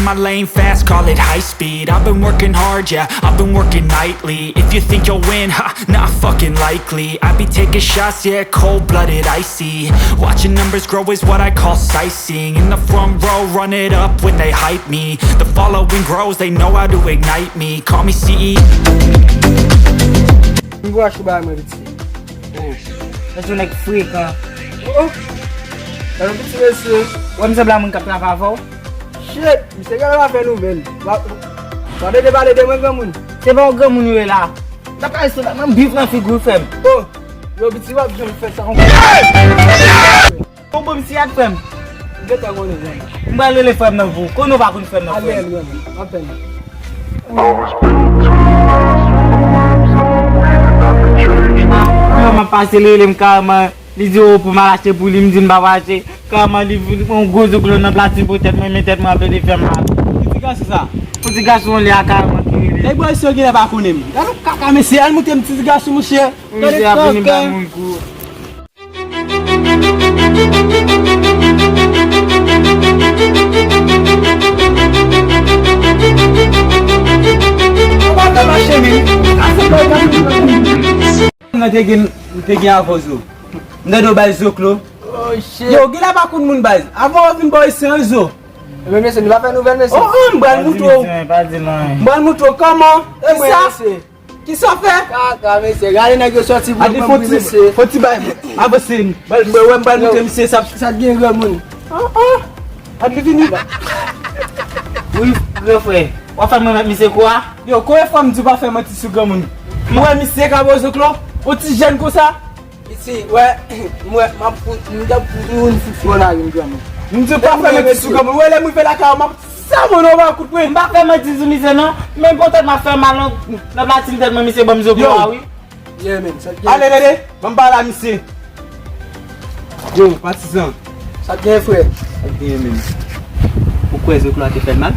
my lane fast, call it high speed. I've been working hard, yeah, I've been working nightly. If you think you'll win, ha, not fucking likely. I be taking shots, yeah, cold-blooded, icy. Watching numbers grow is what I call sightseeing. In the front row, run it up when they hype me. The following grows, they know how to ignite me. Call me CEO. Gosto ba mo biti? Ito nag-freak ka. Oo. Ano biti wese? Wala sa blamang ka pinapavaw? Shit, bisa ka na fa nouvelle. Ba de mo gamun. Se ba gamun yo la. Dapat isto na beef na figure fem. Oh, yo biti wa bi fa sa kon. Kombo biti at fem. Geta ngone je. Mbale le fem na vu. Kono ba kun fem na fem. Allez, appelle. Mapase lelem kama lizo pour m'acheter pour lui me dire babache kama li mon gozo que na place peut-être même tête m'a appelé faire mal Petit gars c'est ça. petit garçon li akama ki Les boys so gina ba konem. Dalo kaka monsieur, al mutem petit gars sur monsieur. Monsieur a venu ba mon coup Nga tegen avozo. Nga do bay zo klo. Oh shit. Yo, gila ba koun moun bay. Avant vin boy sen zo. Mais monsieur, nous va faire nouvelle monsieur. Oh, mbal mouto. Mbal mouto comment? Qui ça fait? Kaka monsieur, gardez n'a que sorti pour monsieur. Faut-il bay. Abosine. Mbal mouto monsieur ça bien grand moun. A deviner ba. Oui, le frère. On fait moi monsieur quoi? Yo, quoi femme tu pas faire menti sur grand moun. Moi monsieur ka bozo klo. Petit jeune comme ça. Ici, ouais, moi, ma pour une football là, une gamme. Nous ne pas faire mes sous comme ouais, les mouilles la carte, ça mon on va couper. M'a fait ma dix mise non, même peut-être m'a fait mal la platine tellement monsieur bamzo quoi oui. Yeah man, ça allez allez, m'ba la monsieur. Yo, partisan. Ça bien frère. Ça bien même. Pourquoi est-ce que là tu fais mal?